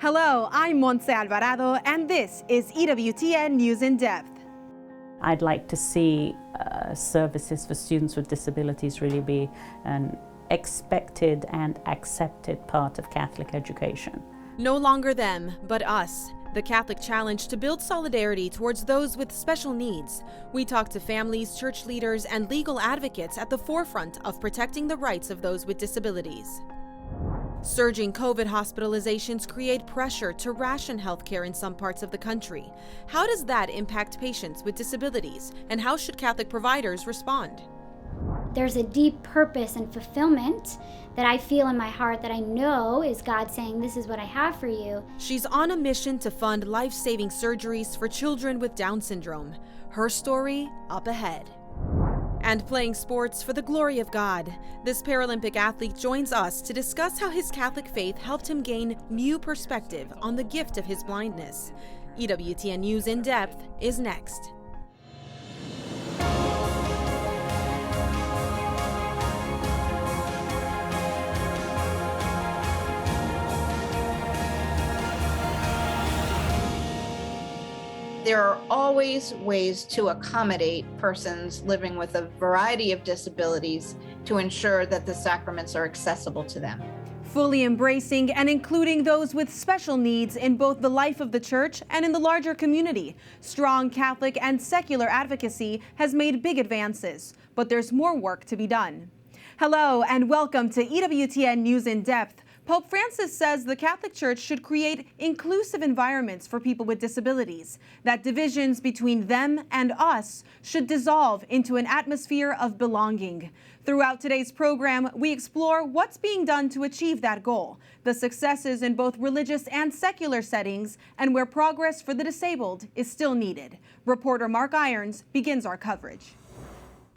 Hello, I'm Montse Alvarado, and this is EWTN News in Depth. I'd like to see services for students with disabilities really be an expected and accepted part of Catholic education. No longer them, but us. The Catholic challenge to build solidarity towards those with special needs. We talk to families, church leaders, and legal advocates at the forefront of protecting the rights of those with disabilities. Surging COVID hospitalizations create pressure to ration healthcare in some parts of the country. How does that impact patients with disabilities, and how should Catholic providers respond? There's a deep purpose and fulfillment that I feel in my heart that I know is God saying, this is what I have for you. She's on a mission to fund life-saving surgeries for children with Down syndrome. Her story up ahead. And playing sports for the glory of God. This Paralympic athlete joins us to discuss how his Catholic faith helped him gain new perspective on the gift of his blindness. EWTN News in Depth is next. There are always ways to accommodate persons living with a variety of disabilities to ensure that the sacraments are accessible to them. Fully embracing and including those with special needs in both the life of the church and in the larger community. Strong Catholic and secular advocacy has made big advances, but there's more work to be done. Hello and welcome to EWTN News in Depth. Pope Francis says the Catholic Church should create inclusive environments for people with disabilities, that divisions between them and us should dissolve into an atmosphere of belonging. Throughout today's program, we explore what's being done to achieve that goal, the successes in both religious and secular settings, and where progress for the disabled is still needed. Reporter Mark Irons begins our coverage.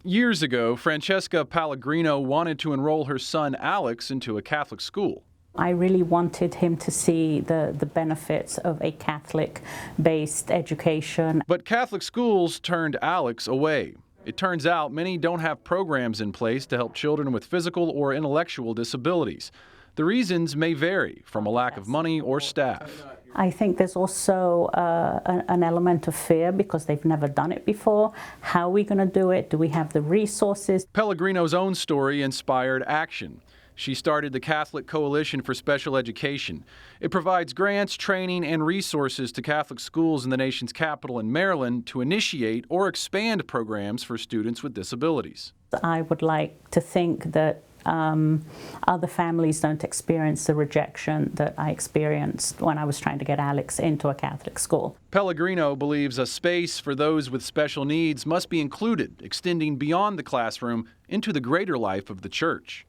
Years ago, Francesca Pellegrino wanted to enroll her son Alex into a Catholic school. I really wanted him to see the benefits of a Catholic-based education. But Catholic schools turned Alex away. It turns out many don't have programs in place to help children with physical or intellectual disabilities. The reasons may vary, from a lack of money or staff. I think there's also an element of fear because they've never done it before. How are we going to do it? Do we have the resources? Pellegrino's own story inspired action. She started the Catholic Coalition for Special Education. It provides grants, training, and resources to Catholic schools in the nation's capital in Maryland to initiate or expand programs for students with disabilities. I would like to think that other families don't experience the rejection that I experienced when I was trying to get Alex into a Catholic school. Pellegrino believes a space for those with special needs must be included, extending beyond the classroom into the greater life of the church.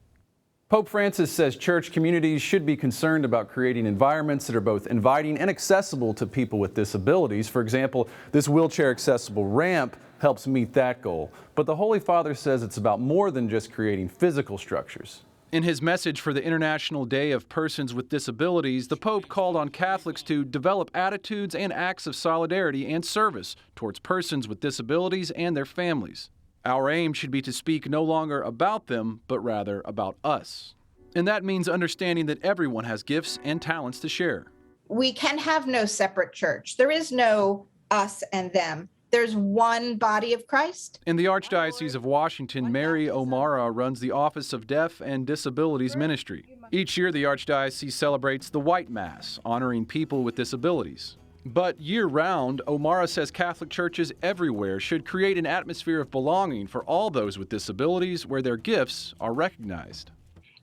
Pope Francis says church communities should be concerned about creating environments that are both inviting and accessible to people with disabilities. For example, this wheelchair-accessible ramp helps meet that goal. But the Holy Father says it's about more than just creating physical structures. In his message for the International Day of Persons with Disabilities, the Pope called on Catholics to develop attitudes and acts of solidarity and service towards persons with disabilities and their families. Our aim should be to speak no longer about them, but rather about us. And that means understanding that everyone has gifts and talents to share. We can have no separate church. There is no us and them. There's one body of Christ. In the Archdiocese of Washington, Mary O'Mara runs the Office of Deaf and Disabilities Ministry. Each year, the Archdiocese celebrates the White Mass, honoring people with disabilities. But year-round, O'Mara says Catholic churches everywhere should create an atmosphere of belonging for all those with disabilities where their gifts are recognized.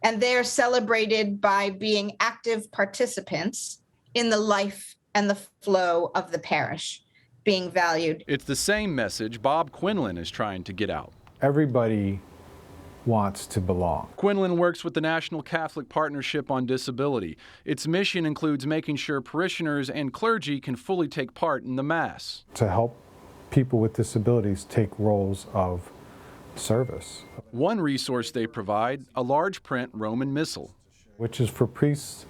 And they're celebrated by being active participants in the life and the flow of the parish, being valued. It's the same message Bob Quinlan is trying to get out. Everybody wants to belong. Quinlan works with the National Catholic Partnership on Disability. Its mission includes making sure parishioners and clergy can fully take part in the Mass. To help people with disabilities take roles of service. One resource they provide, a large print Roman Missal. Which is for priests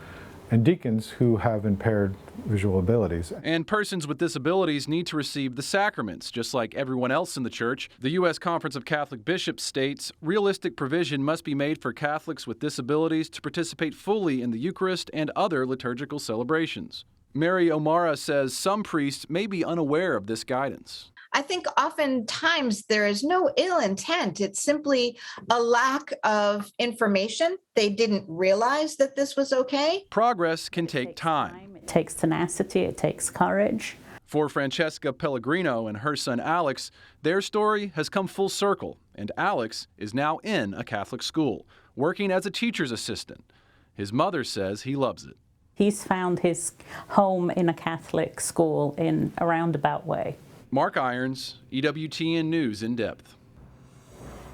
and deacons who have impaired visual abilities. And persons with disabilities need to receive the sacraments, just like everyone else in the church. The U.S. Conference of Catholic Bishops states realistic provision must be made for Catholics with disabilities to participate fully in the Eucharist and other liturgical celebrations. Mary O'Mara says some priests may be unaware of this guidance. I think oftentimes there is no ill intent. It's simply a lack of information. They didn't realize that this was okay. Progress can take time. It takes tenacity, it takes courage. For Francesca Pellegrino and her son Alex, their story has come full circle, and Alex is now in a Catholic school, working as a teacher's assistant. His mother says he loves it. He's found his home in a Catholic school in a roundabout way. Mark Irons, EWTN News in depth.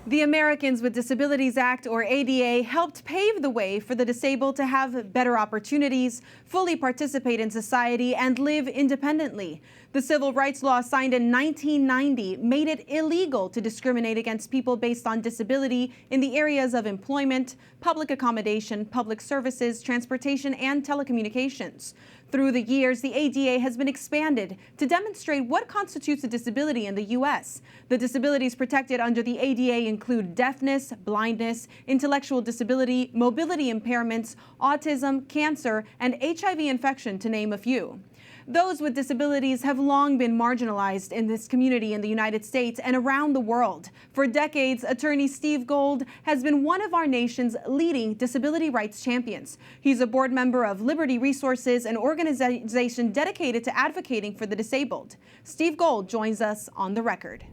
The Americans with Disabilities Act, or ADA, helped pave the way for the disabled to have better opportunities, fully participate in society, and live independently. The civil rights law signed in 1990 made it illegal to discriminate against people based on disability in the areas of employment, public accommodation, public services, transportation, and telecommunications. Through the years, the ADA has been expanded to demonstrate what constitutes a disability in the U.S. The disabilities protected under the ADA include deafness, blindness, intellectual disability, mobility impairments, autism, cancer, and HIV infection, to name a few. Those with disabilities have long been marginalized in this community in the United States and around the world. For decades, attorney Steve Gold has been one of our nation's leading disability rights champions. He's a board member of Liberty Resources, an organization dedicated to advocating for the disabled. Steve Gold joins us on the record.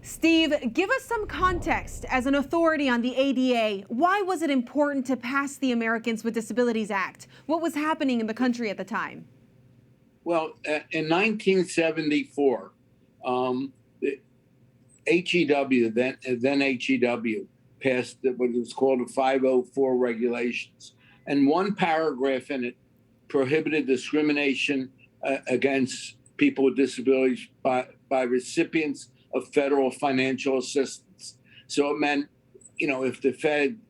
Steve, give us some context as an authority on the ADA. Why was it important to pass the Americans with Disabilities Act? What was happening in the country at the time? Well, in 1974, the HEW, then HEW, passed what was called the 504 regulations. And one paragraph in it prohibited discrimination against people with disabilities by recipients of federal financial assistance. So it meant, if the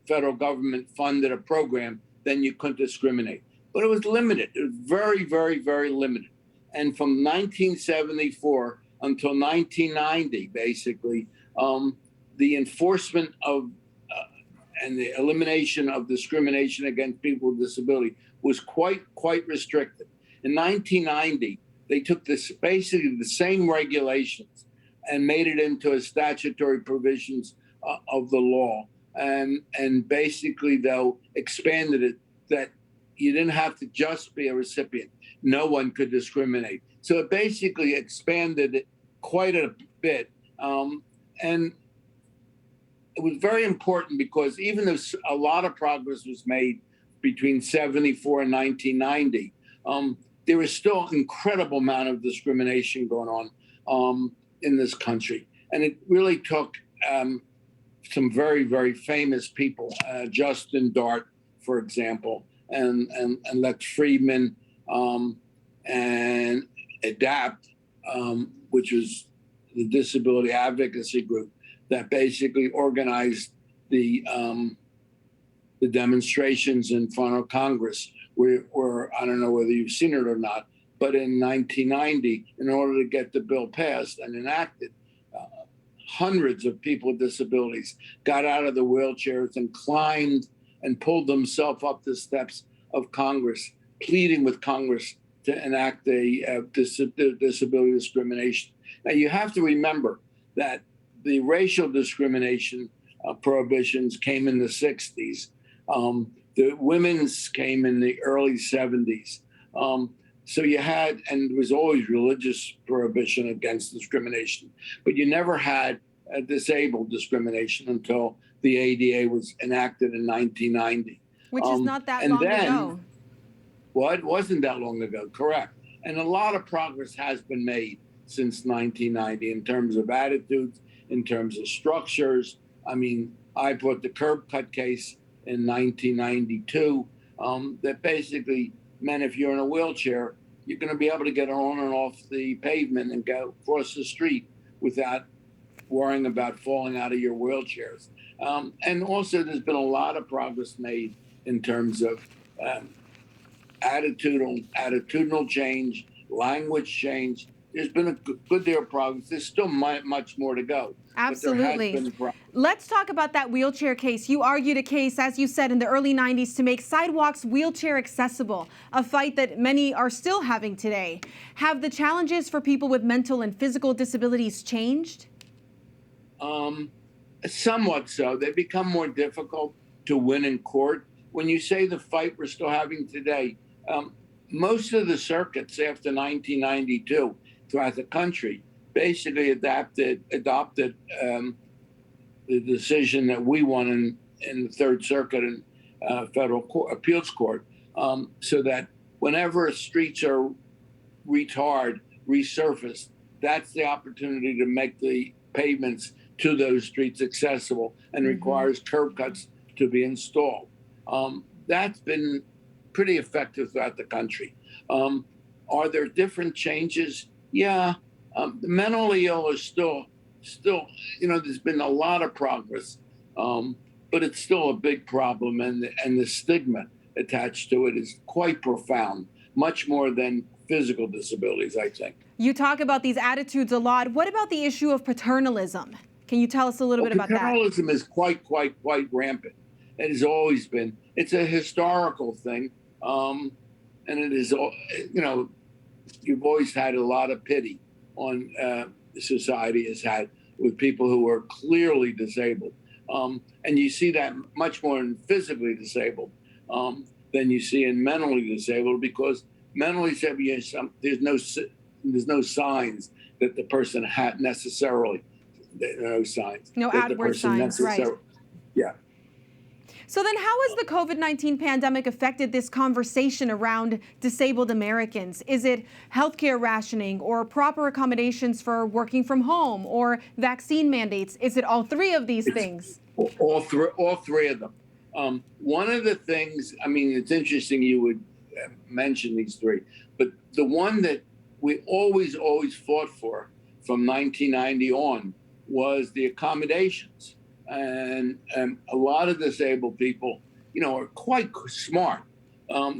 federal government funded a program, then you couldn't discriminate. But it was limited. It was very, very, very limited. And from 1974 until 1990, basically, the enforcement of and the elimination of discrimination against people with disability was quite restricted. In 1990, they took basically the same regulations and made it into a statutory provisions of the law, and basically, though, expanded it that you didn't have to just be a recipient. No one could discriminate. So it basically expanded it quite a bit. And it was very important because even though a lot of progress was made between 74 and 1990, there was still an incredible amount of discrimination going on in this country. And it really took some very, very famous people, Justin Dart, for example, and Lex Friedman, and ADAPT, which was the disability advocacy group that basically organized the demonstrations in front of Congress, where I don't know whether you've seen it or not, but in 1990, in order to get the bill passed and enacted, hundreds of people with disabilities got out of the wheelchairs and climbed and pulled themselves up the steps of Congress, pleading with Congress to enact a disability discrimination. Now, you have to remember that the racial discrimination prohibitions came in the 60s. The women's came in the early 70s. So you had, and there was always religious prohibition against discrimination, but you never had a disabled discrimination until the ADA was enacted in 1990. Which is not that long ago. Well, it wasn't that long ago, correct. And a lot of progress has been made since 1990 in terms of attitudes, in terms of structures. I mean, I brought the curb cut case in 1992 that basically meant if you're in a wheelchair, you're going to be able to get on and off the pavement and go across the street without worrying about falling out of your wheelchairs. And also, there's been a lot of progress made in terms of attitudinal change, language change. There's been a good deal of progress. There's still much more to go. Absolutely. Let's talk about that wheelchair case. You argued a case, as you said, in the early 90s to make sidewalks wheelchair accessible, a fight that many are still having today. Have the challenges for people with mental and physical disabilities changed? Somewhat so. They become more difficult to win in court. When you say the fight we're still having today, most of the circuits after 1992 throughout the country basically adopted the decision that we won in the Third Circuit and Federal Appeals Court, so that whenever streets are resurfaced, that's the opportunity to make the pavements to those streets accessible and requires curb cuts to be installed. That's been pretty effective throughout the country. Are there different changes? Yeah. The mentally ill is still, there's been a lot of progress, but it's still a big problem, and the stigma attached to it is quite profound, much more than physical disabilities, I think. You talk about these attitudes a lot. What about the issue of paternalism? Can you tell us a little bit about that? Paternalism is quite rampant. It has always been. It's a historical thing, and it is, you've always had a lot of pity on society has had with people who are clearly disabled. And you see that much more in physically disabled than you see in mentally disabled, because mentally disabled, there's no signs that the person had necessarily, no signs. No outward signs, right. Yeah. So then how has the COVID-19 pandemic affected this conversation around disabled Americans? Is it healthcare rationing or proper accommodations for working from home or vaccine mandates? Is it all three of these things? All three of them. One of the things, it's interesting you would mention these three, but the one that we always fought for from 1990 on was the accommodations. And a lot of disabled people, are quite smart.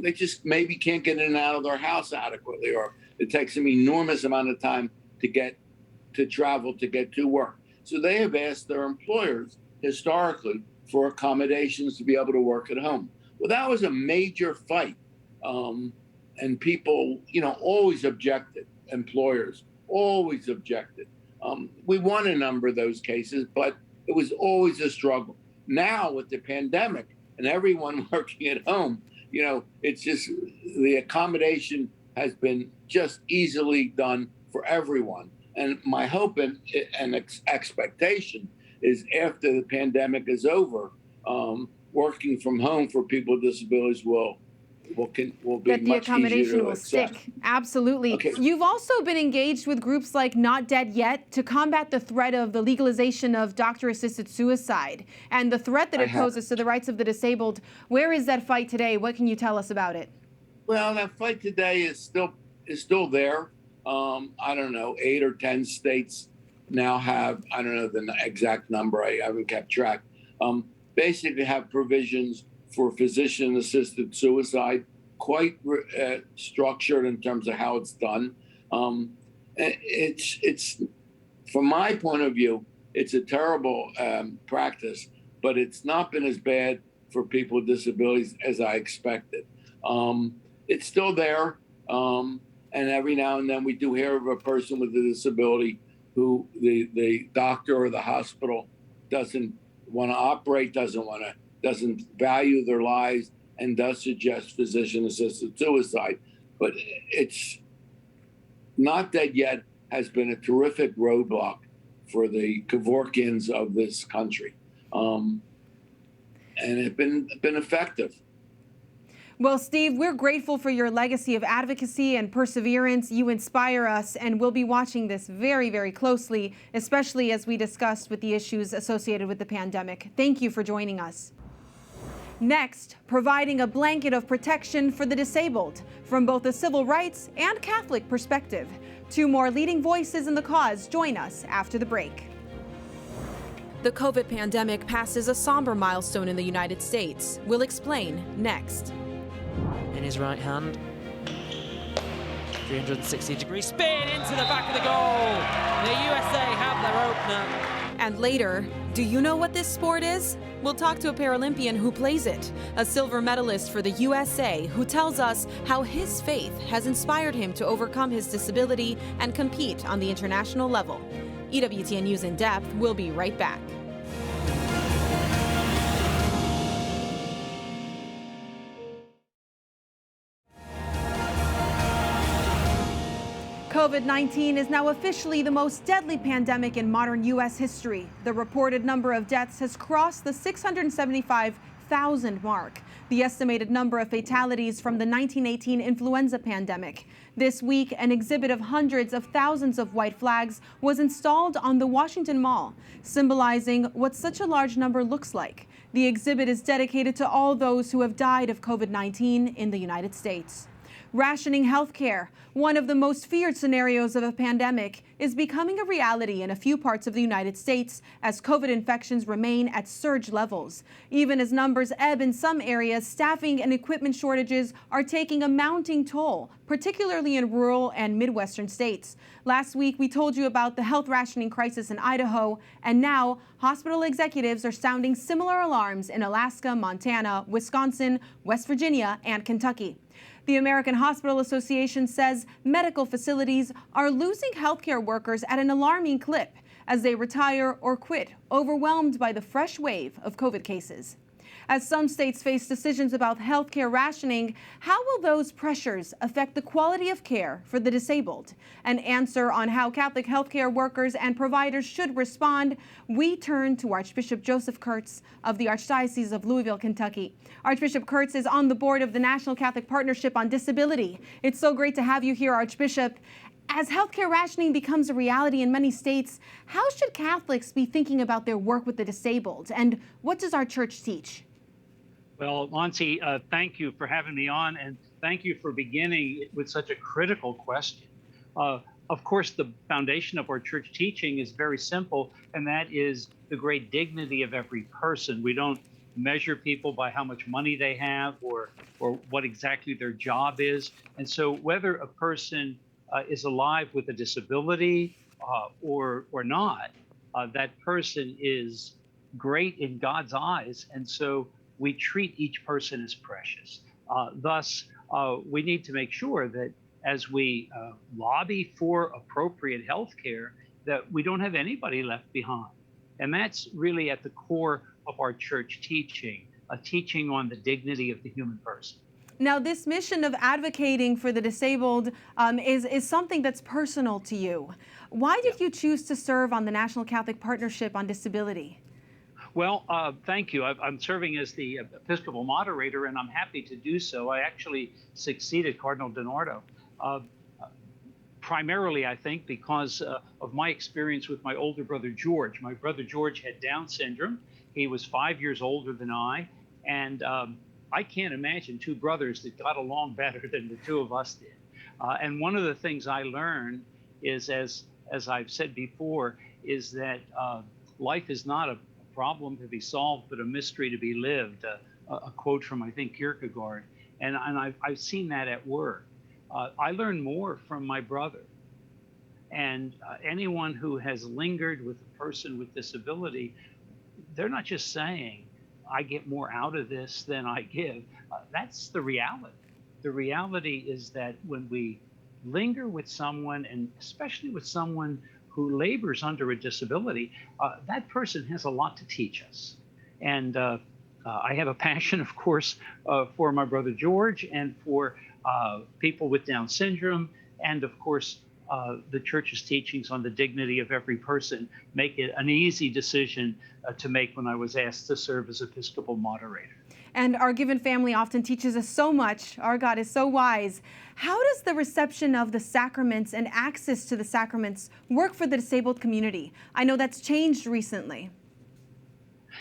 They just maybe can't get in and out of their house adequately, or it takes them an enormous amount of time to travel to get to work. So they have asked their employers historically for accommodations to be able to work at home. Well, that was a major fight. And people, always objected. Employers always objected. We won a number of those cases, but it was always a struggle. Now with the pandemic and everyone working at home, it's just the accommodation has been just easily done for everyone. And my hope and expectation is after the pandemic is over, working from home for people with disabilities will be that the accommodation will accept. stick. Absolutely. Okay. You've also been engaged with groups like Not Dead Yet to combat the threat of the legalization of doctor-assisted suicide and the threat that it poses to the rights of the disabled. Where is that fight today? What can you tell us about it? Well, that fight today is still there. I don't know, 8 or 10 states now have, I don't know the exact number, I haven't kept track, basically have provisions for physician-assisted suicide, quite structured in terms of how it's done. It's from my point of view, it's a terrible practice, but it's not been as bad for people with disabilities as I expected. It's still there, and every now and then we do hear of a person with a disability who the doctor or the hospital doesn't want to operate, doesn't value their lives, and does suggest physician-assisted suicide. But it's Not Dead Yet has been a terrific roadblock for the Kevorkians of this country, and it's been effective. Well, Steve, we're grateful for your legacy of advocacy and perseverance. You inspire us, and we'll be watching this very, very closely, especially as we discussed with the issues associated with the pandemic. Thank you for joining us. Next, providing a blanket of protection for the disabled from both a civil rights and Catholic perspective. 2 more leading voices in the cause join us after the break. The COVID pandemic passes a somber milestone in the United States. We'll explain next. And in his right hand. 360-degree spin into the back of the goal. The USA have their opener. And later, do you know what this sport is? We'll talk to a Paralympian who plays it, a silver medalist for the USA who tells us how his faith has inspired him to overcome his disability and compete on the international level. EWTN News in Depth will be right back. COVID-19 is now officially the most deadly pandemic in modern U.S. history. The reported number of deaths has crossed the 675,000 mark, the estimated number of fatalities from the 1918 influenza pandemic. This week, an exhibit of hundreds of thousands of white flags was installed on the Washington Mall, symbolizing what such a large number looks like. The exhibit is dedicated to all those who have died of COVID-19 in the United States. Rationing healthcare, one of the most feared scenarios of a pandemic, is becoming a reality in a few parts of the United States as COVID infections remain at surge levels. Even as numbers ebb in some areas, staffing and equipment shortages are taking a mounting toll, particularly in rural and Midwestern states. Last week, we told you about the health rationing crisis in Idaho, and now hospital executives are sounding similar alarms in Alaska, Montana, Wisconsin, West Virginia, and Kentucky. The American Hospital Association says medical facilities are losing healthcare workers at an alarming clip as they retire or quit, overwhelmed by the fresh wave of COVID cases. As some states face decisions about healthcare rationing, how will those pressures affect the quality of care for the disabled? An answer on how Catholic healthcare workers and providers should respond, we turn to Archbishop Joseph Kurtz of the Archdiocese of Louisville, Kentucky. Archbishop Kurtz is on the board of the National Catholic Partnership on Disability. It's so great to have you here, Archbishop. As healthcare rationing becomes a reality in many states, how should Catholics be thinking about their work with the disabled? And what does our church teach? Well, Montse, thank you for having me on, and thank you for beginning with such a critical question. Of course, the foundation of our church teaching is very simple, and that is the great dignity of every person. We don't measure people by how much money they have or what exactly their job is. And so whether a person is alive with a disability or not, that person is great in God's eyes. And so we treat each person as precious. Thus, we need to make sure that as we lobby for appropriate health care, that we don't have anybody left behind. And that's really at the core of our church teaching, a teaching on the dignity of the human person. Now, this mission of advocating for the disabled is something that's personal to you. Why did you choose to serve on the National Catholic Partnership on Disability? Well, thank you. I'm serving as the Episcopal Moderator, and I'm happy to do so. I actually succeeded Cardinal DiNardo, primarily, I think, because of my experience with my older brother, George. My brother, George, had Down syndrome. He was 5 years older than I, and I can't imagine two brothers that got along better than the two of us did. And one of the things I learned is, as I've said before, is that life is not a problem to be solved, but a mystery to be lived. A quote from, I think, Kierkegaard. And I've seen that at work. I learned more from my brother. And anyone who has lingered with a person with disability, they're not just saying, I get more out of this than I give. That's the reality. The reality is that when we linger with someone, and especially with someone who labors under a disability, that person has a lot to teach us. And I have a passion, of course, for my brother George and for people with Down syndrome, and of course, the church's teachings on the dignity of every person make it an easy decision to make when I was asked to serve as Episcopal Moderator. And our given family often teaches us so much. Our God is so wise. How does the reception of the sacraments and access to the sacraments work for the disabled community? I know that's changed recently.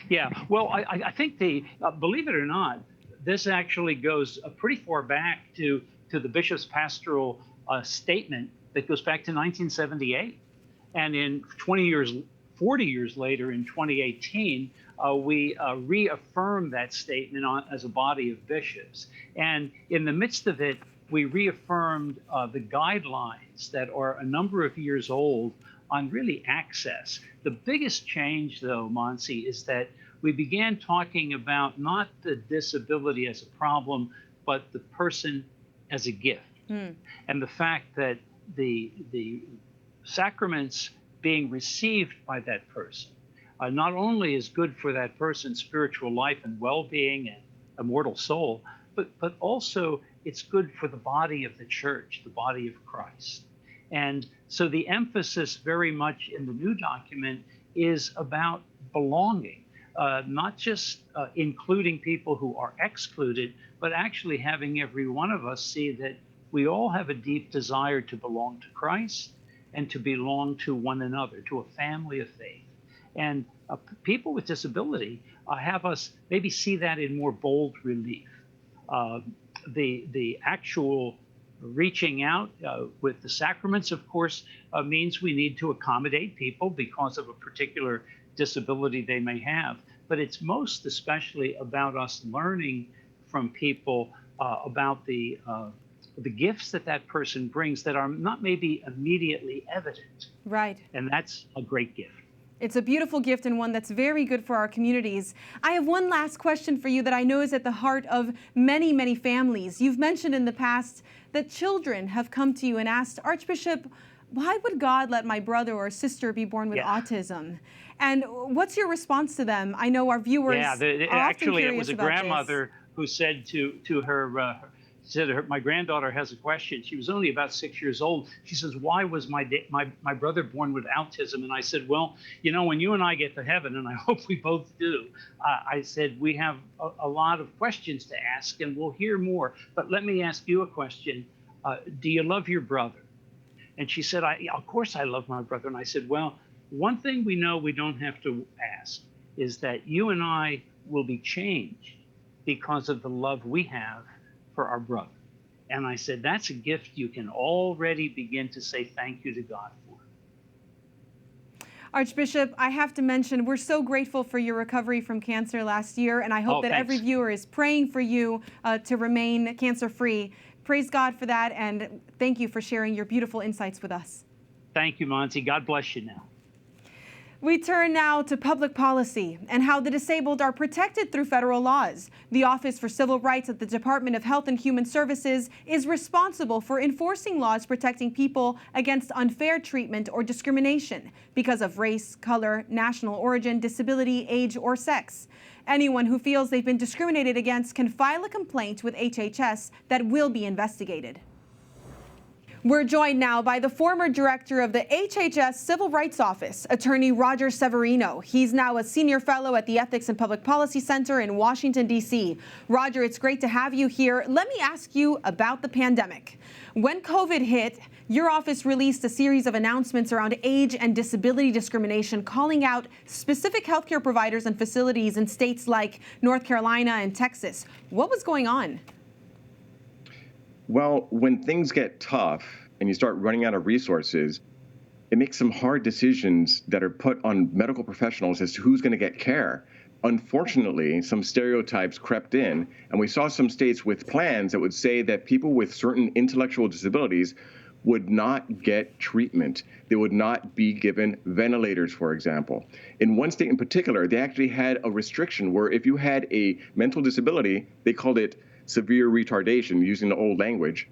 Yeah, well, I think believe it or not, this actually goes pretty far back to the bishop's pastoral statement that goes back to 1978. And in 40 40 years later, in 2018, we reaffirmed that statement as a body of bishops. And in the midst of it, we reaffirmed the guidelines that are a number of years old on really access. The biggest change, though, Montse, is that we began talking about not the disability as a problem, but the person as a gift. And the fact that the sacraments being received by that person not only is good for that person's spiritual life and well-being and immortal soul, but also it's good for the body of the church, the body of Christ. And so the emphasis very much in the new document is about belonging, not just including people who are excluded, but actually having every one of us see that we all have a deep desire to belong to Christ and to belong to one another, to a family of faith. And people with disability have us maybe see that in more bold relief. The actual reaching out with the sacraments, of course, means we need to accommodate people because of a particular disability they may have. But it's most especially about us learning from people about the gifts that person brings that are not maybe immediately evident. Right. And that's a great gift. It's a beautiful gift and one that's very good for our communities. I have one last question for you that I know is at the heart of many, many families. You've mentioned in the past that children have come to you and asked, Archbishop, why would God let my brother or sister be born with autism? And what's your response to them? I know our viewers are actually, often it was a grandmother who said to her, my granddaughter has a question. She was only about 6 years old. She says, why was my brother born with autism? And I said, well, you know, when you and I get to heaven, and I hope we both do, I said, we have a lot of questions to ask, and we'll hear more. But let me ask you a question. Do you love your brother? And she said, of course I love my brother. And I said, well, one thing we know we don't have to ask is that you and I will be changed because of the love we have for our brother. And I said, that's a gift you can already begin to say thank you to God for. Archbishop, I have to mention, we're so grateful for your recovery from cancer last year, and I hope that every viewer is praying for you to remain cancer-free. Praise God for that, and thank you for sharing your beautiful insights with us. Thank you, Montse. God bless you now. We turn now to public policy and how the disabled are protected through federal laws. The Office for Civil Rights at the Department of Health and Human Services is responsible for enforcing laws protecting people against unfair treatment or discrimination because of race, color, national origin, disability, age, or sex. Anyone who feels they've been discriminated against can file a complaint with HHS that will be investigated. We're joined now by the former director of the HHS Civil Rights Office, attorney Roger Severino. He's now a senior fellow at the Ethics and Public Policy Center in Washington, D.C. Roger, it's great to have you here. Let me ask you about the pandemic. When COVID hit, your office released a series of announcements around age and disability discrimination, calling out specific healthcare providers and facilities in states like North Carolina and Texas. What was going on? Well, when things get tough and you start running out of resources, it makes some hard decisions that are put on medical professionals as to who's going to get care. Unfortunately, some stereotypes crept in, and we saw some states with plans that would say that people with certain intellectual disabilities would not get treatment. They would not be given ventilators, for example. In one state in particular, they actually had a restriction where if you had a mental disability, they called it severe retardation, using the old language,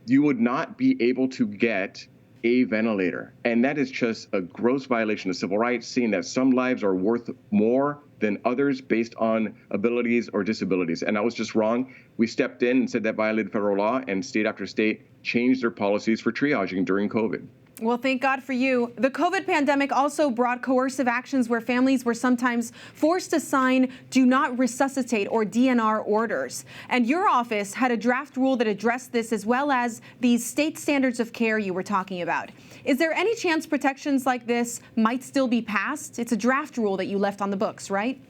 you would not be able to get a ventilator. And that is just a gross violation of civil rights, seeing that some lives are worth more than others based on abilities or disabilities. And that was just wrong. We stepped in and said that violated federal law, and state after state changed their policies for triaging during COVID. Well, thank God for you. The COVID pandemic also brought coercive actions where families were sometimes forced to sign do not resuscitate or DNR orders. And your office had a draft rule that addressed this, as well as these state standards of care you were talking about. Is there any chance protections like this might still be passed? It's a draft rule that you left on the books, right?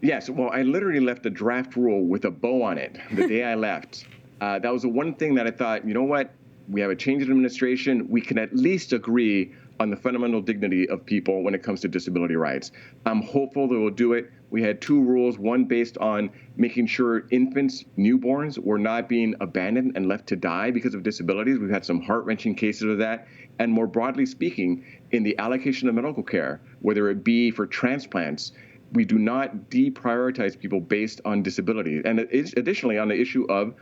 Yes. Well, I literally left a draft rule with a bow on it the day I left. That was the one thing that I thought, you know what? We have a change in administration. We can at least agree on the fundamental dignity of people when it comes to disability rights. I'm hopeful that we'll do it. We had 2 rules, one based on making sure infants, newborns, were not being abandoned and left to die because of disabilities. We've had some heart-wrenching cases of that. And more broadly speaking, in the allocation of medical care, whether it be for transplants, we do not deprioritize people based on disability. And additionally, on the issue of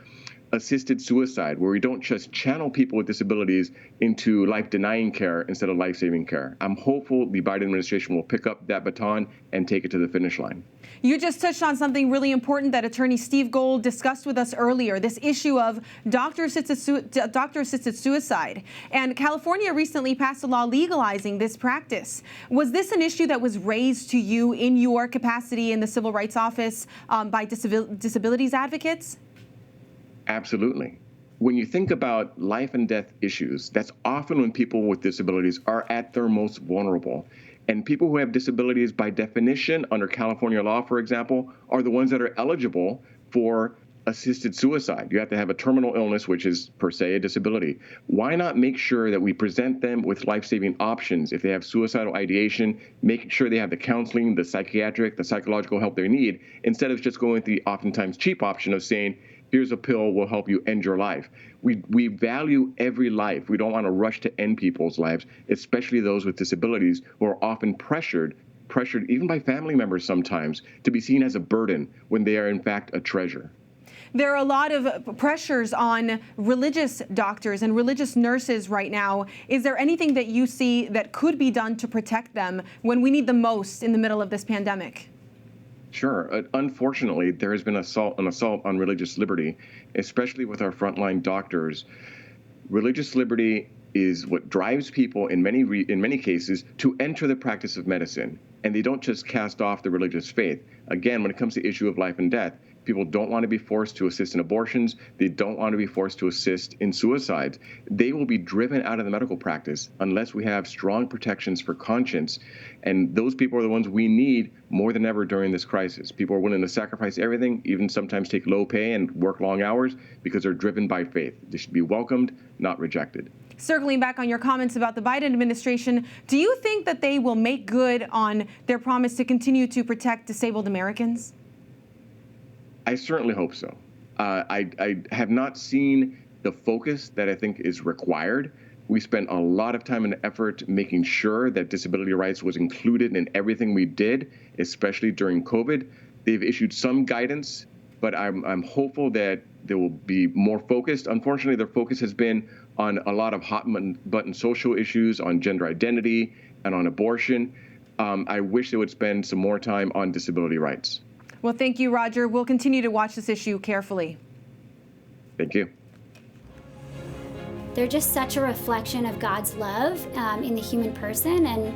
assisted suicide, where we don't just channel people with disabilities into life-denying care instead of life-saving care. I'm hopeful the Biden administration will pick up that baton and take it to the finish line. You just touched on something really important that Attorney Steve Gold discussed with us earlier, this issue of doctor-assisted suicide. And California recently passed a law legalizing this practice. Was this an issue that was raised to you in your capacity in the Civil Rights Office by disabilities advocates? Absolutely. When you think about life and death issues, that's often when people with disabilities are at their most vulnerable. And people who have disabilities, by definition, under California law, for example, are the ones that are eligible for assisted suicide. You have to have a terminal illness, which is per se a disability. Why not make sure that we present them with life-saving options if they have suicidal ideation, making sure they have the counseling, the psychiatric, the psychological help they need, instead of just going with the oftentimes cheap option of saying, here's a pill, will help you end your life. We value every life. We don't want to rush to end people's lives, especially those with disabilities who are often pressured even by family members sometimes, to be seen as a burden when they are in fact a treasure. There are a lot of pressures on religious doctors and religious nurses right now. Is there anything that you see that could be done to protect them when we need them most in the middle of this pandemic? Sure. Unfortunately, there has been an assault on religious liberty, especially with our frontline doctors. Religious liberty is what drives people in many cases to enter the practice of medicine, and they don't just cast off the religious faith. Again, when it comes to the issue of life and death, people don't want to be forced to assist in abortions. They don't want to be forced to assist in suicides. They will be driven out of the medical practice unless we have strong protections for conscience. And those people are the ones we need more than ever during this crisis. People are willing to sacrifice everything, even sometimes take low pay and work long hours because they're driven by faith. They should be welcomed, not rejected. Circling back on your comments about the Biden administration, do you think that they will make good on their promise to continue to protect disabled Americans? I certainly hope so. I have not seen the focus that I think is required. We spent a lot of time and effort making sure that disability rights was included in everything we did, especially during COVID. They've issued some guidance, but I'm hopeful that they will be more focused. Unfortunately, their focus has been on a lot of hot-button social issues, on gender identity, and on abortion. I wish they would spend some more time on disability rights. Well, thank you, Roger. We'll continue to watch this issue carefully. Thank you. They're just such a reflection of God's love in the human person, and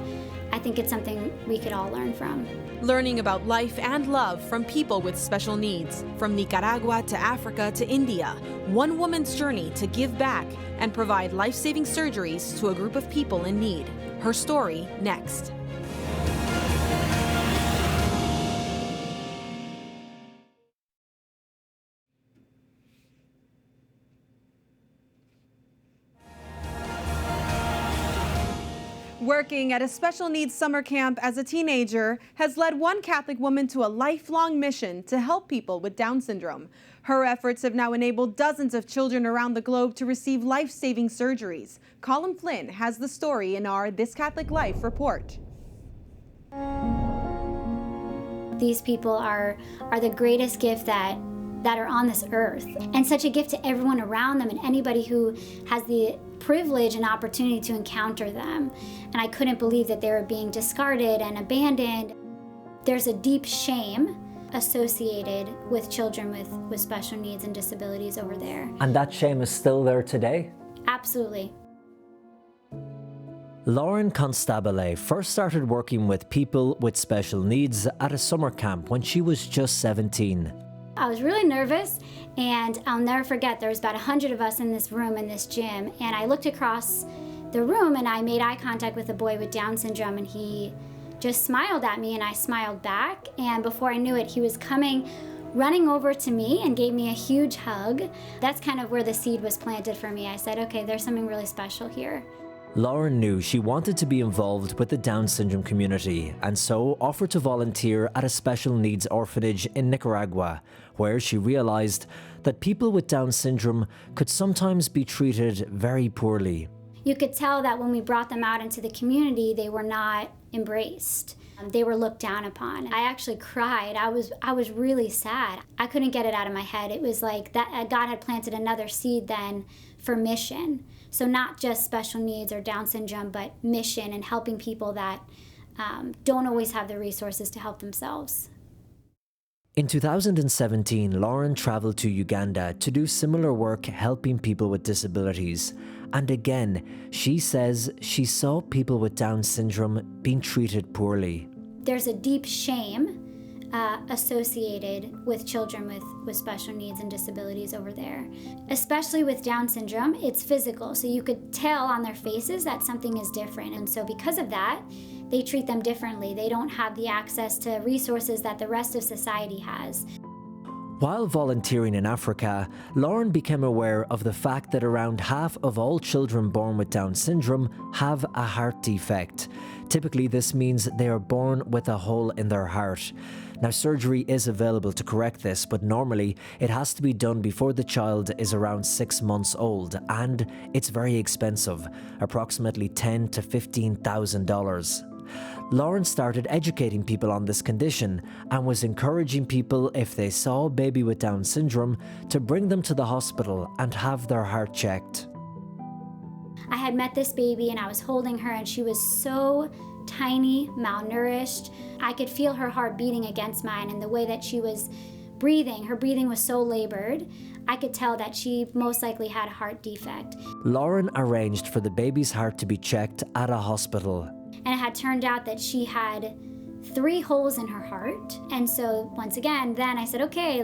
I think it's something we could all learn from. Learning about life and love from people with special needs. From Nicaragua to Africa to India, one woman's journey to give back and provide life-saving surgeries to a group of people in need. Her story next. Working at a special needs summer camp as a teenager has led one Catholic woman to a lifelong mission to help people with Down syndrome. Her efforts have now enabled dozens of children around the globe to receive life-saving surgeries. Colin Flynn has the story in our This Catholic Life report. These people are the greatest gift that are on this earth, and such a gift to everyone around them and anybody who has the privilege and opportunity to encounter them. And I couldn't believe that they were being discarded and abandoned. There's a deep shame associated with children with special needs and disabilities over there. And that shame is still there today? Absolutely. Lauren Constabile first started working with people with special needs at a summer camp when she was just 17. I was really nervous, and I'll never forget, there was about 100 of us in this room, in this gym, and I looked across the room and I made eye contact with a boy with Down syndrome, and he just smiled at me and I smiled back, and before I knew it, he was running over to me and gave me a huge hug. That's kind of where the seed was planted for me. I said, okay, there's something really special here. Lauren knew she wanted to be involved with the Down syndrome community and so offered to volunteer at a special needs orphanage in Nicaragua, where she realized that people with Down syndrome could sometimes be treated very poorly. You could tell that when we brought them out into the community, they were not embraced. They were looked down upon. I actually cried. I was really sad. I couldn't get it out of my head. It was like that God had planted another seed then for mission. So not just special needs or Down syndrome, but mission and helping people that don't always have the resources to help themselves. In 2017, Lauren traveled to Uganda to do similar work helping people with disabilities. And again, she says she saw people with Down syndrome being treated poorly. There's a deep shame associated with children with special needs and disabilities over there. Especially with Down syndrome, it's physical, so you could tell on their faces that something is different. And so because of that, they treat them differently. They don't have the access to resources that the rest of society has. While volunteering in Africa, Lauren became aware of the fact that around half of all children born with Down syndrome have a heart defect. Typically, this means they are born with a hole in their heart. Now, surgery is available to correct this, but normally it has to be done before the child is around 6 months old, and it's very expensive, approximately $10,000 to $15,000. Lauren started educating people on this condition and was encouraging people, if they saw a baby with Down syndrome, to bring them to the hospital and have their heart checked. I had met this baby and I was holding her and she was so tiny, malnourished. I could feel her heart beating against mine, and the way that she was breathing, her breathing was so labored, I could tell that she most likely had a heart defect. Lauren arranged for the baby's heart to be checked at a hospital. And it had turned out that she had 3 holes in her heart. And so once again, then I said, okay,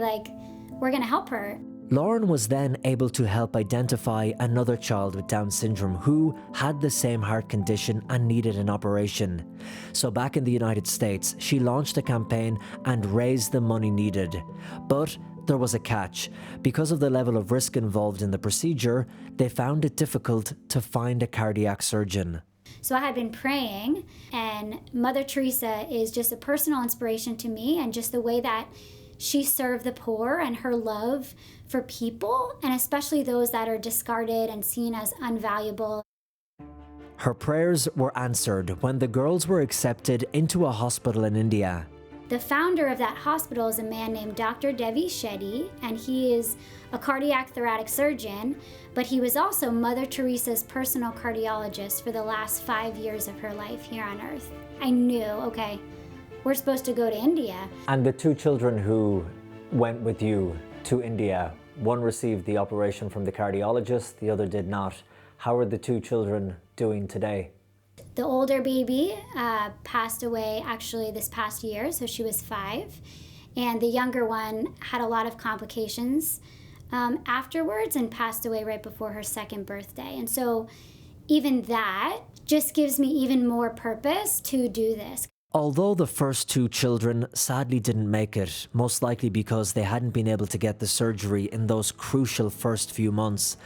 we're gonna help her. Lauren was then able to help identify another child with Down syndrome who had the same heart condition and needed an operation. So back in the United States, she launched a campaign and raised the money needed. But there was a catch. Because of the level of risk involved in the procedure, they found it difficult to find a cardiac surgeon. So I had been praying, and Mother Teresa is just a personal inspiration to me, and just the way that she served the poor and her love for people, and especially those that are discarded and seen as unvaluable. Her prayers were answered when the girls were accepted into a hospital in India. The founder of that hospital is a man named Dr. Devi Shetty, and he is a cardiac thoracic surgeon, but he was also Mother Teresa's personal cardiologist for the last 5 years of her life here on Earth. I knew, okay, we're supposed to go to India. And the 2 children who went with you to India, one received the operation from the cardiologist, the other did not. How are the 2 children doing today? The older baby passed away actually this past year, so she was 5. And the younger one had a lot of complications afterwards and passed away right before her 2nd birthday. And so even that just gives me even more purpose to do this. Although the first 2 children sadly didn't make it, most likely because they hadn't been able to get the surgery in those crucial first few months,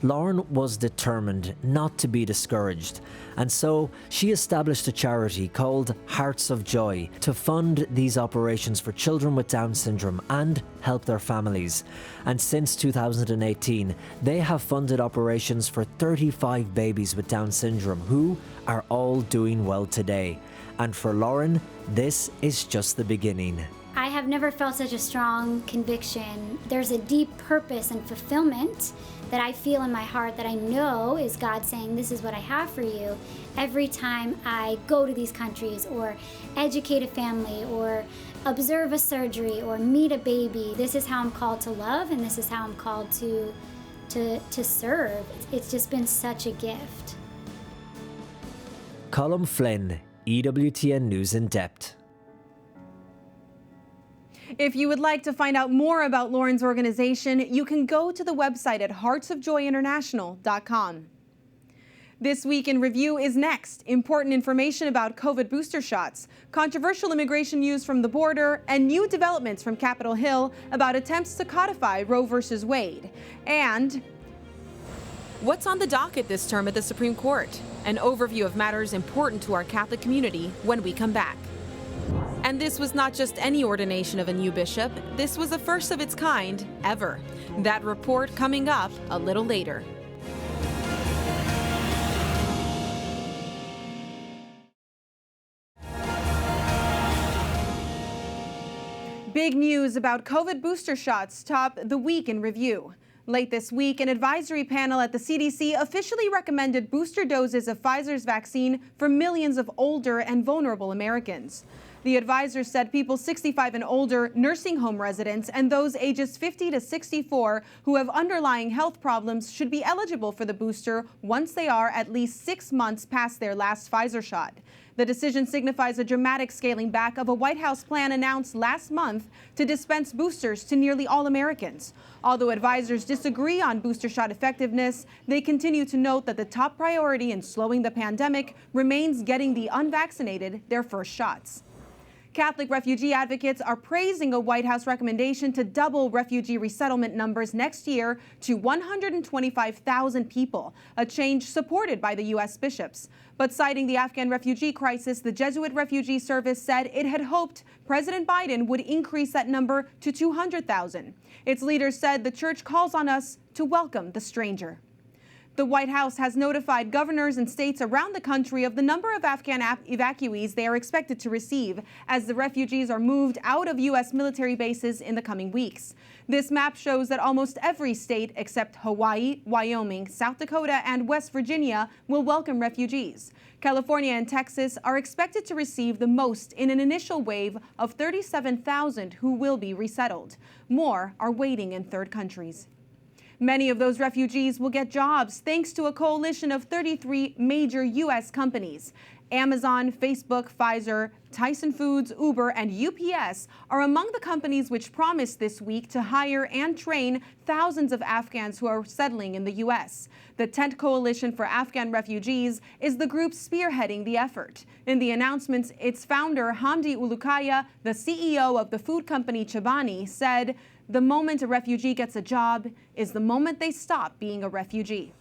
Lauren was determined not to be discouraged, and so she established a charity called Hearts of Joy to fund these operations for children with Down syndrome and help their families. And since 2018, they have funded operations for 35 babies with Down syndrome who are all doing well today. And for Lauren, this is just the beginning. I have never felt such a strong conviction. There's a deep purpose and fulfillment that I feel in my heart that I know is God saying, this is what I have for you. Every time I go to these countries or educate a family or observe a surgery or meet a baby, this is how I'm called to love, and this is how I'm called to serve. It's just been such a gift. Colm Flynn, EWTN News in Depth. If you would like to find out more about Lauren's organization, you can go to the website at heartsofjoyinternational.com. This Week in Review is next. Important information about COVID booster shots, controversial immigration news from the border, and new developments from Capitol Hill about attempts to codify Roe v. Wade. And What's on the docket this term at the Supreme Court? An overview of matters important to our Catholic community when we come back. And this was not just any ordination of a new bishop. This was the first of its kind ever. That report coming up a little later. Big news about COVID booster shots top the week in review. Late this week, an advisory panel at the CDC officially recommended booster doses of Pfizer's vaccine for millions of older and vulnerable Americans. The advisors said people 65 and older, nursing home residents, and those ages 50 to 64 who have underlying health problems should be eligible for the booster once they are at least 6 months past their last Pfizer shot. The decision signifies a dramatic scaling back of a White House plan announced last month to dispense boosters to nearly all Americans. Although advisors disagree on booster shot effectiveness, they continue to note that the top priority in slowing the pandemic remains getting the unvaccinated their first shots. Catholic refugee advocates are praising a White House recommendation to double refugee resettlement numbers next year to 125,000 people, a change supported by the U.S. bishops. But citing the Afghan refugee crisis, the Jesuit Refugee Service said it had hoped President Biden would increase that number to 200,000. Its leaders said the church calls on us to welcome the stranger. The White House has notified governors and states around the country of the number of Afghan evacuees they are expected to receive as the refugees are moved out of U.S. military bases in the coming weeks. This map shows that almost every state except Hawaii, Wyoming, South Dakota, and West Virginia will welcome refugees. California and Texas are expected to receive the most in an initial wave of 37,000 who will be resettled. More are waiting in third countries. Many of those refugees will get jobs thanks to a coalition of 33 major U.S. companies. Amazon, Facebook, Pfizer, Tyson Foods, Uber, and UPS are among the companies which promised this week to hire and train thousands of Afghans who are settling in the U.S. The Tent Coalition for Afghan Refugees is the group spearheading the effort. In the announcements, its founder, Hamdi Ulukaya, the CEO of the food company Chobani, said, "The moment a refugee gets a job is the moment they stop being a refugee."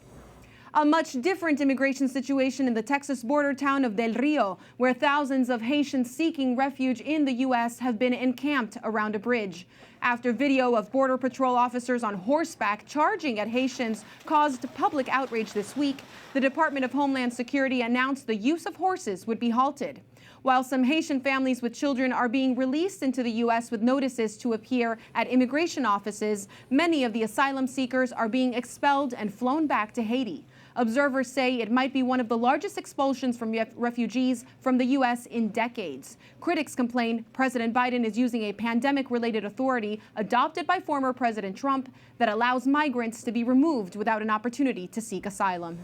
A much different immigration situation in the Texas border town of Del Rio, where thousands of Haitians seeking refuge in the U.S. have been encamped around a bridge. After video of Border Patrol officers on horseback charging at Haitians caused public outrage this week, the Department of Homeland Security announced the use of horses would be halted. While some Haitian families with children are being released into the U.S. with notices to appear at immigration offices, many of the asylum seekers are being expelled and flown back to Haiti. Observers say it might be one of the largest expulsions from refugees from the U.S. in decades. Critics complain President Biden is using a pandemic-related authority adopted by former President Trump that allows migrants to be removed without an opportunity to seek asylum.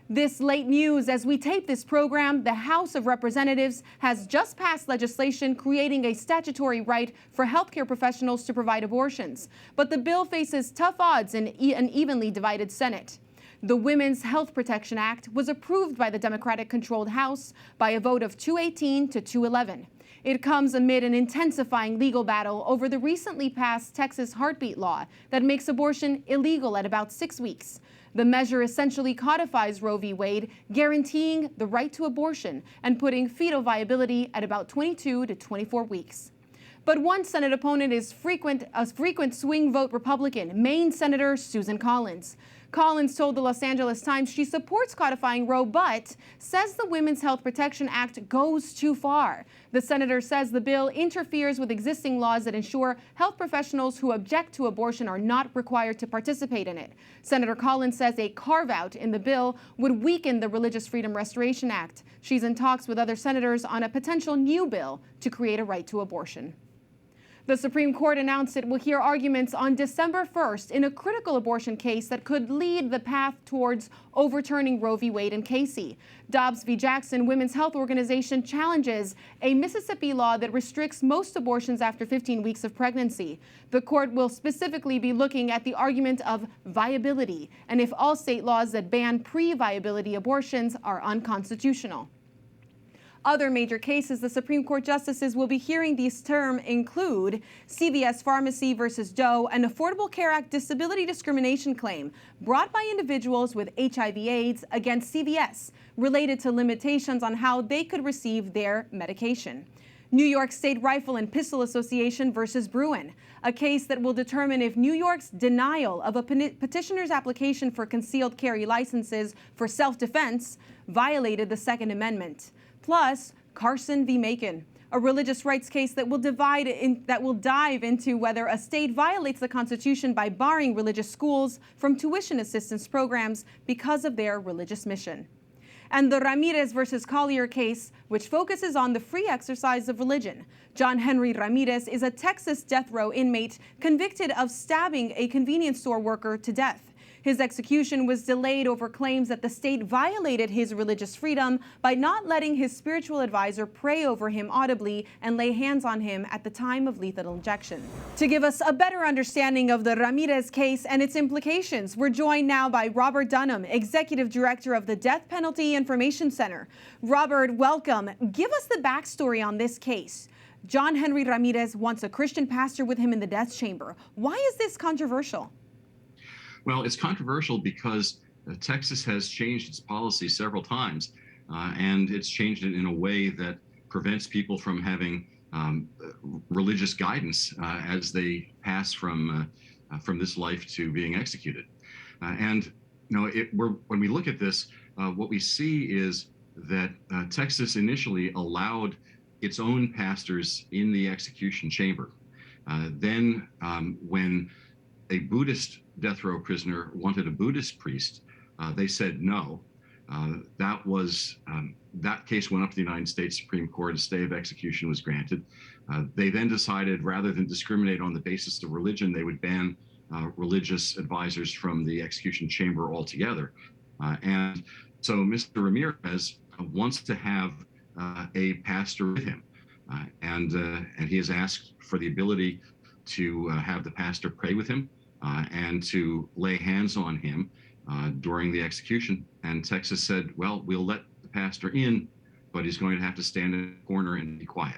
This late news as we tape this program, the House of Representatives has just passed legislation creating a statutory right for healthcare professionals to provide abortions. But the bill faces tough odds in an evenly divided Senate. The Women's Health Protection Act was approved by the Democratic-controlled House by a vote of 218 to 211. It comes amid an intensifying legal battle over the recently passed Texas heartbeat law that makes abortion illegal at about 6 weeks. The measure essentially codifies Roe v. Wade, guaranteeing the right to abortion and putting fetal viability at about 22 to 24 weeks. But one Senate opponent is a frequent swing vote Republican, Maine Senator Susan Collins. Collins told the Los Angeles Times she supports codifying Roe, but says the Women's Health Protection Act goes too far. The senator says the bill interferes with existing laws that ensure health professionals who object to abortion are not required to participate in it. Senator Collins says a carve-out in the bill would weaken the Religious Freedom Restoration Act. She's in talks with other senators on a potential new bill to create a right to abortion. The Supreme Court announced it will hear arguments on December 1st in a critical abortion case that could lead the path towards overturning Roe v. Wade and Casey. Dobbs v. Jackson Women's Health Organization challenges a Mississippi law that restricts most abortions after 15 weeks of pregnancy. The court will specifically be looking at the argument of viability and if all state laws that ban pre-viability abortions are unconstitutional. Other major cases the Supreme Court justices will be hearing this term include CVS Pharmacy versus Doe, an Affordable Care Act disability discrimination claim brought by individuals with HIV/AIDS against CVS, related to limitations on how they could receive their medication. New York State Rifle and Pistol Association versus Bruin, a case that will determine if New York's denial of a petitioner's application for concealed carry licenses for self-defense violated the Second Amendment. Plus, Carson v. Macon, a religious rights case that will dive into whether a state violates the Constitution by barring religious schools from tuition assistance programs because of their religious mission. And the Ramirez versus Collier case, which focuses on the free exercise of religion. John Henry Ramirez is a Texas death row inmate convicted of stabbing a convenience store worker to death. His execution was delayed over claims that the state violated his religious freedom by not letting his spiritual advisor pray over him audibly and lay hands on him at the time of lethal injection. To give us a better understanding of the Ramirez case and its implications, we're joined now by Robert Dunham, Executive Director of the Death Penalty Information Center. Robert, welcome. Give us the backstory on this case. John Henry Ramirez wants a Christian pastor with him in the death chamber. Why is this controversial? Well, it's controversial because Texas has changed its policy several times, and it's changed it in a way that prevents people from having religious guidance as they pass from this life to being executed. And you know, when we look at this, what we see is that Texas initially allowed its own pastors in the execution chamber. Then, when a Buddhist death row prisoner wanted a Buddhist priest, they said no. That case went up to the United States Supreme Court. A stay of execution was granted. They then decided, rather than discriminate on the basis of religion, they would ban religious advisors from the execution chamber altogether. And so Mr. Ramirez wants to have a pastor with him, and he has asked for the ability to have the pastor pray with him and to lay hands on him during the execution. And Texas said, well, we'll let the pastor in, but he's going to have to stand in a corner and be quiet.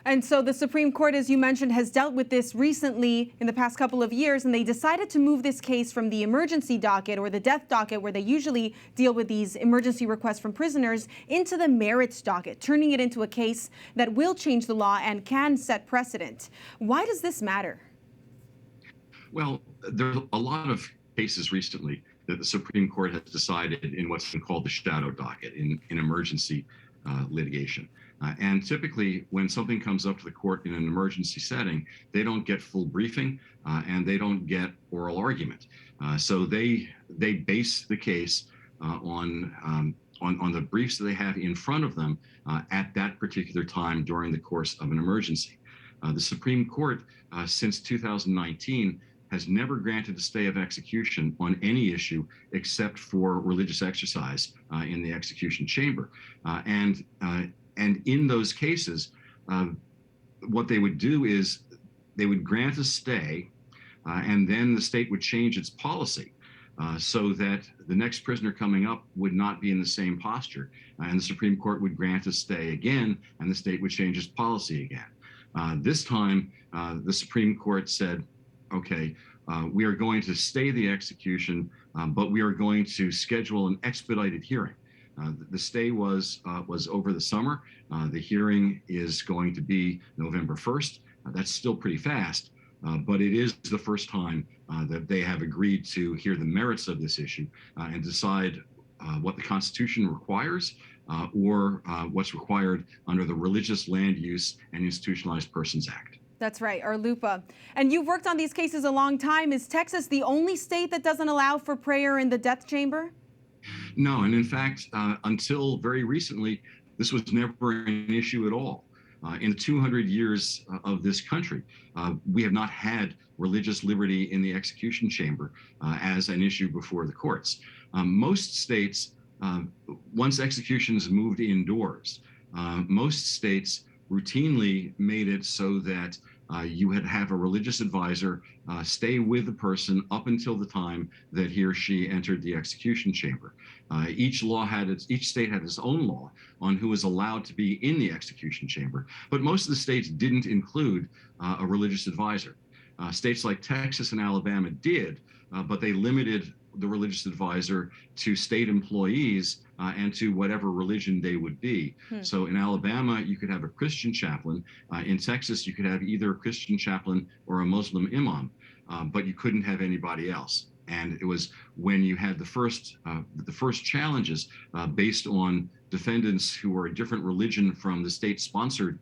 And so the Supreme Court, as you mentioned, has dealt with this recently in the past couple of years, and they decided to move this case from the emergency docket or the death docket, where they usually deal with these emergency requests from prisoners, into the merits docket, turning it into a case that will change the law and can set precedent. Why does this matter? Well, there's a lot of cases recently that the Supreme Court has decided in what's been called the shadow docket in emergency litigation. And typically, when something comes up to the court in an emergency setting, they don't get full briefing and they don't get oral argument. So they base the case on the briefs that they have in front of them at that particular time during the course of an emergency. The Supreme Court, since 2019, has never granted a stay of execution on any issue except for religious exercise in the execution chamber. And in those cases, what they would do is they would grant a stay, and then the state would change its policy so that the next prisoner coming up would not be in the same posture. And the Supreme Court would grant a stay again, and the state would change its policy again. This time, the Supreme Court said, okay, we are going to stay the execution, but we are going to schedule an expedited hearing. The stay was over the summer. The hearing is going to be November 1st. That's still pretty fast, but it is the first time that they have agreed to hear the merits of this issue and decide what the Constitution requires or what's required under the Religious Land Use and Institutionalized Persons Act. That's right, RLUIPA. And you've worked on these cases a long time. Is Texas the only state that doesn't allow for prayer in the death chamber? No, and in fact, until very recently, this was never an issue at all. In the 200 years of this country, we have not had religious liberty in the execution chamber as an issue before the courts. Most states, once executions moved indoors, most states routinely made it so that you had to have a religious advisor stay with the person up until the time that he or she entered the execution chamber. Each state had its own law on who was allowed to be in the execution chamber, but most of the states didn't include a religious advisor. States like Texas and Alabama did, but they limited the religious advisor to state employees and to whatever religion they would be. So in Alabama, you could have a Christian chaplain. In Texas, you could have either a Christian chaplain or a Muslim imam, but you couldn't have anybody else. And it was when you had the first challenges based on defendants who were a different religion from the state-sponsored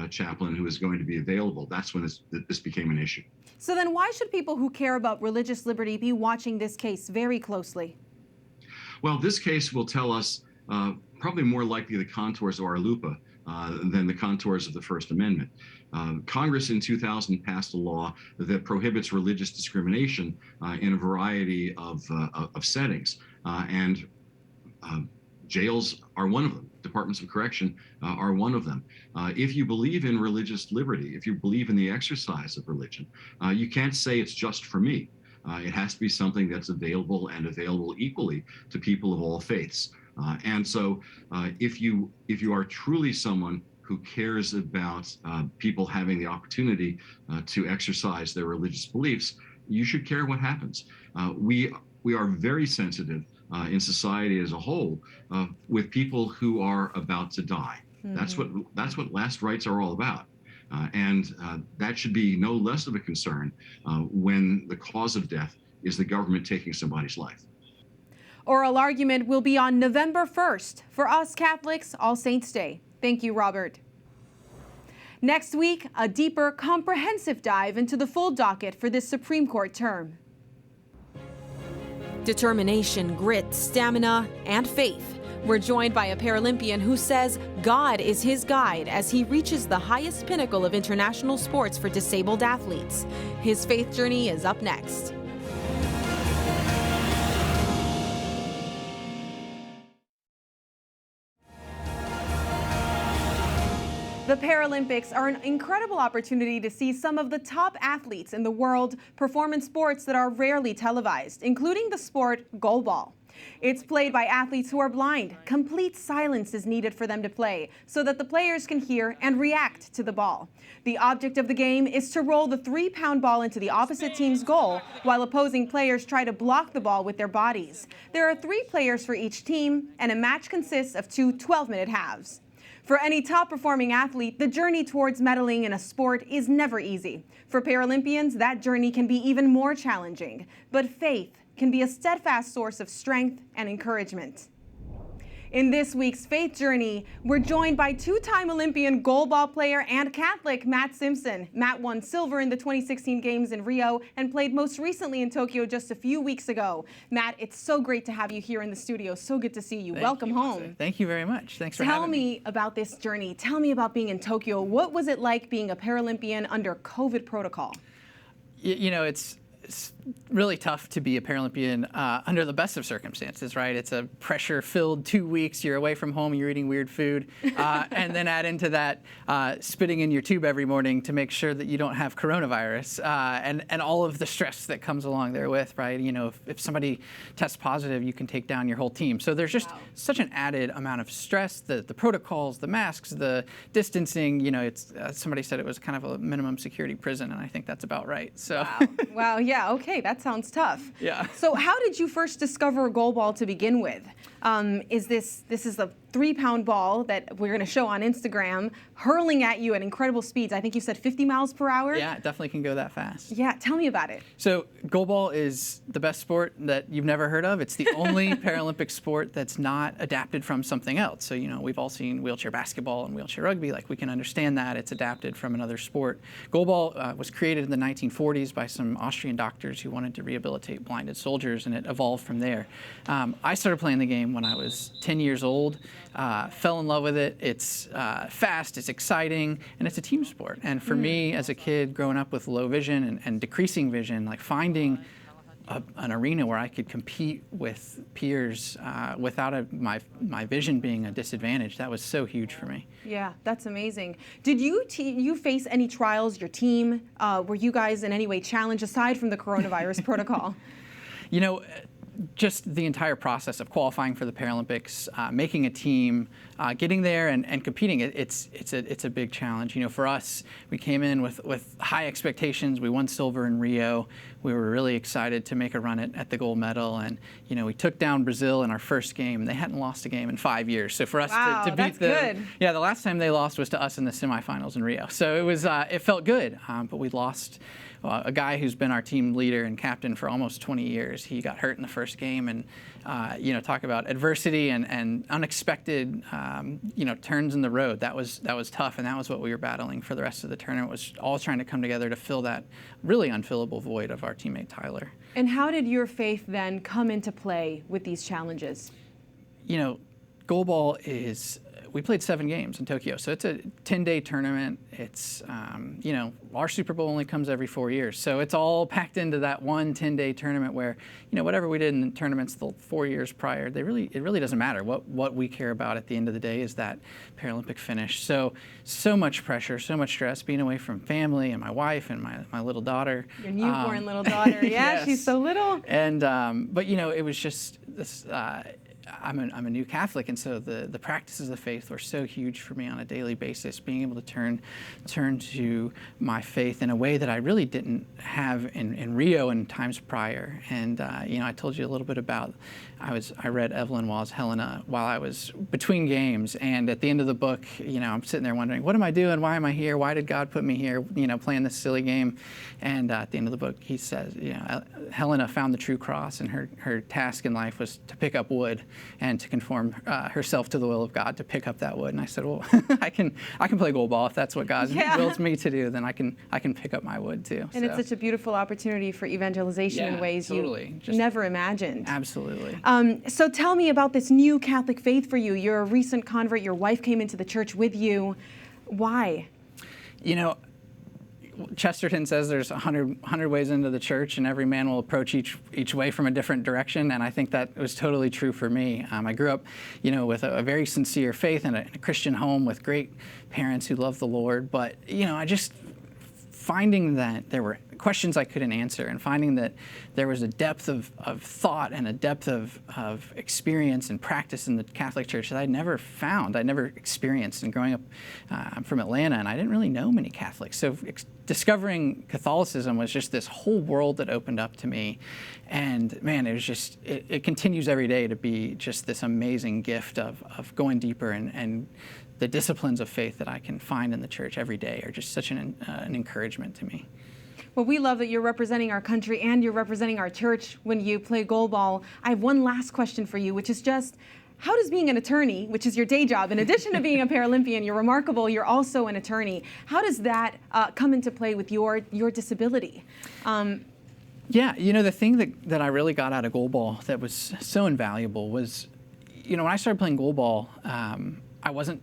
chaplain who was going to be available. That's when this became an issue. So then why should people who care about religious liberty be watching this case very closely? Well, this case will tell us probably more likely the contours of our LUPA than the contours of the First Amendment. Congress in 2000 passed a law that prohibits religious discrimination in a variety of settings, and jails are one of them. Departments of correction are one of them. If you believe in religious liberty, if you believe in the exercise of religion, you can't say it's just for me. It has to be something that's available and available equally to people of all faiths. And so if you are truly someone who cares about people having the opportunity to exercise their religious beliefs, you should care what happens. We are very sensitive in society as a whole with people who are about to die. That's what last rites are all about. And that should be no less of a concern when the cause of death is the government taking somebody's life. Oral argument will be on November 1st. For us Catholics, All Saints Day. Thank you, Robert. Next week, a deeper, comprehensive dive into the full docket for this Supreme Court term. Determination, grit, stamina, and faith. We're joined by a Paralympian who says God is his guide as he reaches the highest pinnacle of international sports for disabled athletes. His faith journey is up next. The Paralympics are an incredible opportunity to see some of the top athletes in the world perform in sports that are rarely televised, including the sport goalball. It's played by athletes who are blind. Complete silence is needed for them to play so that the players can hear and react to the ball. The object of the game is to roll the 3-pound ball into the opposite team's goal while opposing players try to block the ball with their bodies. There are 3 players for each team, and a match consists of 2 12-minute halves. For any top-performing athlete, the journey towards medaling in a sport is never easy. For Paralympians, that journey can be even more challenging. But faith can be a steadfast source of strength and encouragement. In this week's Faith Journey, we're joined by 2-time Olympian goalball player and Catholic Matt Simpson. Matt won silver in the 2016 Games in Rio and played most recently in Tokyo just a few weeks ago. Matt, it's so great to have you here in the studio. So good to see you. Welcome home. Thank you very much. Thanks for having me. Tell me about this journey. Tell me about being in Tokyo. What was it like being a Paralympian under COVID protocol? You know, it's really tough to be a Paralympian under the best of circumstances, right? It's a pressure-filled 2 weeks. You're away from home, you're eating weird food, and then add into that spitting in your tube every morning to make sure that you don't have coronavirus, and all of the stress that comes along therewith, right? You know, if somebody tests positive, you can take down your whole team. So there's just such an added amount of stress, the protocols, the masks, the distancing. You know, it's somebody said it was kind of a minimum security prison, and I think that's about right. So. Wow. Yeah. Okay. That sounds tough. Yeah. So how did you first discover goalball to begin with? This is a 3-pound ball that we're going to show on Instagram, hurling at you at incredible speeds. I think you said 50 miles per hour? Yeah, it definitely can go that fast. Yeah, tell me about it. So goalball is the best sport that you've never heard of. It's the only Paralympic sport that's not adapted from something else. So, you know, we've all seen wheelchair basketball and wheelchair rugby. Like, we can understand that. It's adapted from another sport. Goalball was created in the 1940s by some Austrian doctors who wanted to rehabilitate blinded soldiers, and it evolved from there. I started playing the game when I was 10 years old. Fell in love with it. It's fast, it's exciting, and it's a team sport. And for me, as a kid growing up with low vision and decreasing vision, like finding an arena where I could compete with peers without my vision being a disadvantage. That was so huge for me. Yeah, that's amazing. Did you face any trials, your team? Were you guys in any way challenged aside from the coronavirus protocol? You know, just the entire process of qualifying for the Paralympics, making a team, getting there and competing, it's a big challenge. You know, for us, we came in with high expectations. We won silver in Rio. We were really excited to make a run at the gold medal. And, you know, we took down Brazil in our first game. They hadn't lost a game in 5 years. So for us to beat them, yeah, the last time they lost was to us in the semifinals in Rio. So it was, it felt good, but we lost. A guy who's been our team leader and captain for almost 20 years. He got hurt in the first game, and you know, talk about adversity and unexpected you know, turns in the road. That was tough, and that was what we were battling for the rest of the tournament. Was all trying to come together to fill that really unfillable void of our teammate Tyler. And how did your faith then come into play with these challenges? You know, goalball is. We played 7 games in Tokyo, so it's a 10-day tournament. It's, you know, our Super Bowl only comes every 4 years, so it's all packed into that one 10-day tournament where, you know, whatever we did in tournaments the 4 years prior, it really doesn't matter. What we care about at the end of the day is that Paralympic finish. So much pressure, so much stress, being away from family and my wife and my little daughter. Your newborn little daughter, yeah, yes. She's so little. And but you know, it was just this. I'm a new Catholic, and so the practices of faith were so huge for me on a daily basis. Being able to turn to my faith in a way that I really didn't have in Rio and times prior. And you know, I told you a little bit about. I read Evelyn Waugh's Helena while I was between games, and at the end of the book, you know, I'm sitting there wondering, what am I doing? Why am I here? Why did God put me here? You know, playing this silly game. And at the end of the book, he says, you know, Helena found the true cross, and her task in life was to pick up wood and to conform herself to the will of God, to pick up that wood. And I said, well, I can play goalball if that's what God wills me to do. Then I can pick up my wood too. And it's such a beautiful opportunity for evangelization in ways you never imagined. Absolutely. So tell me about this new Catholic faith for you. You're a recent convert. Your wife came into the church with you. Why? You know, Chesterton says there's 100 ways into the church, and every man will approach each way from a different direction. And I think that was totally true for me. I grew up, you know, with a very sincere faith in a Christian home with great parents who love the Lord. But you know, I just finding that there were questions I couldn't answer, and finding that there was a depth of thought and a depth of experience and practice in the Catholic Church that I'd never found, I'd never experienced. And growing up, I'm from Atlanta, and I didn't really know many Catholics. So discovering Catholicism was just this whole world that opened up to me. And man, it was just, it continues every day to be just this amazing gift of going deeper, and the disciplines of faith that I can find in the church every day are just such an encouragement to me. Well, we love that you're representing our country and you're representing our church when you play goalball. I have one last question for you, which is just, how does being an attorney, which is your day job, in addition to being a Paralympian, you're remarkable, you're also an attorney, how does that come into play with your disability? Yeah, you know, the thing that I really got out of goalball that was so invaluable was, you know, when I started playing goalball, I wasn't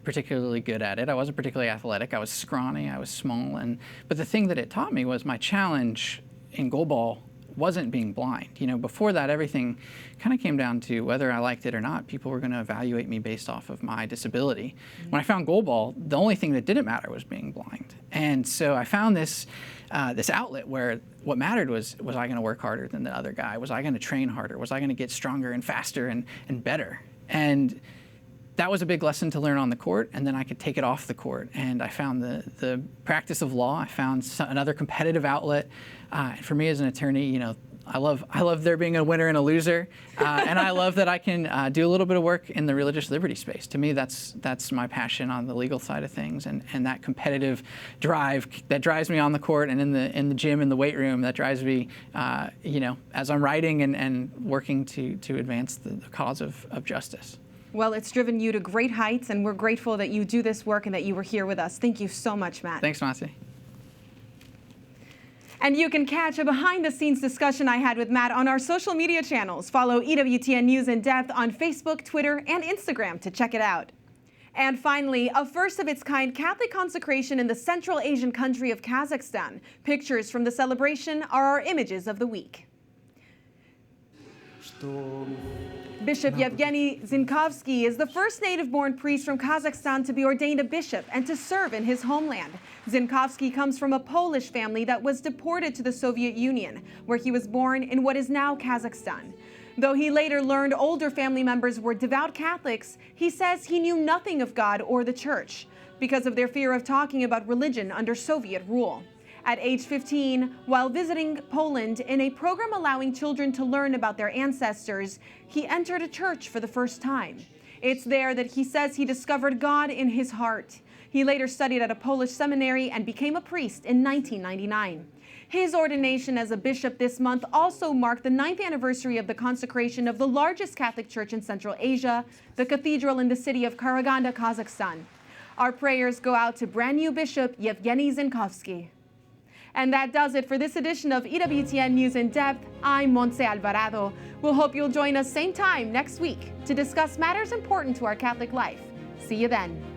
particularly good at it. I wasn't particularly athletic. I was scrawny. I was small. But the thing that it taught me was my challenge in goalball wasn't being blind. You know, before that, everything kind of came down to whether I liked it or not. People were going to evaluate me based off of my disability. Mm-hmm. When I found goalball, the only thing that didn't matter was being blind. And so I found this outlet where what mattered was I going to work harder than the other guy? Was I going to train harder? Was I going to get stronger and faster and better? And that was a big lesson to learn on the court, and then I could take it off the court. And I found the practice of law. I found another competitive outlet. For me as an attorney, you know, I love there being a winner and a loser, and I love that I can do a little bit of work in the religious liberty space. To me, that's my passion on the legal side of things, and that competitive drive that drives me on the court and in the gym, in the weight room, that drives me, you know, as I'm writing and working to advance the cause of justice. Well, it's driven you to great heights, and we're grateful that you do this work and that you were here with us. Thank you so much, Matt. Thanks, Montse. And you can catch a behind-the-scenes discussion I had with Matt on our social media channels. Follow EWTN News in Depth on Facebook, Twitter, and Instagram to check it out. And finally, a first-of-its-kind Catholic consecration in the Central Asian country of Kazakhstan. Pictures from the celebration are our images of the week. Bishop Yevgeny Zinkovsky is the first native-born priest from Kazakhstan to be ordained a bishop and to serve in his homeland. Zinkovsky comes from a Polish family that was deported to the Soviet Union, where he was born in what is now Kazakhstan. Though he later learned older family members were devout Catholics, he says he knew nothing of God or the Church because of their fear of talking about religion under Soviet rule. At age 15, while visiting Poland in a program allowing children to learn about their ancestors, he entered a church for the first time. It's there that he says he discovered God in his heart. He later studied at a Polish seminary and became a priest in 1999. His ordination as a bishop this month also marked the 9th anniversary of the consecration of the largest Catholic church in Central Asia, the cathedral in the city of Karaganda, Kazakhstan. Our prayers go out to brand new Bishop Yevgeny Zinkovsky. And that does it for this edition of EWTN News in Depth. I'm Montse Alvarado. We'll hope you'll join us same time next week to discuss matters important to our Catholic life. See you then.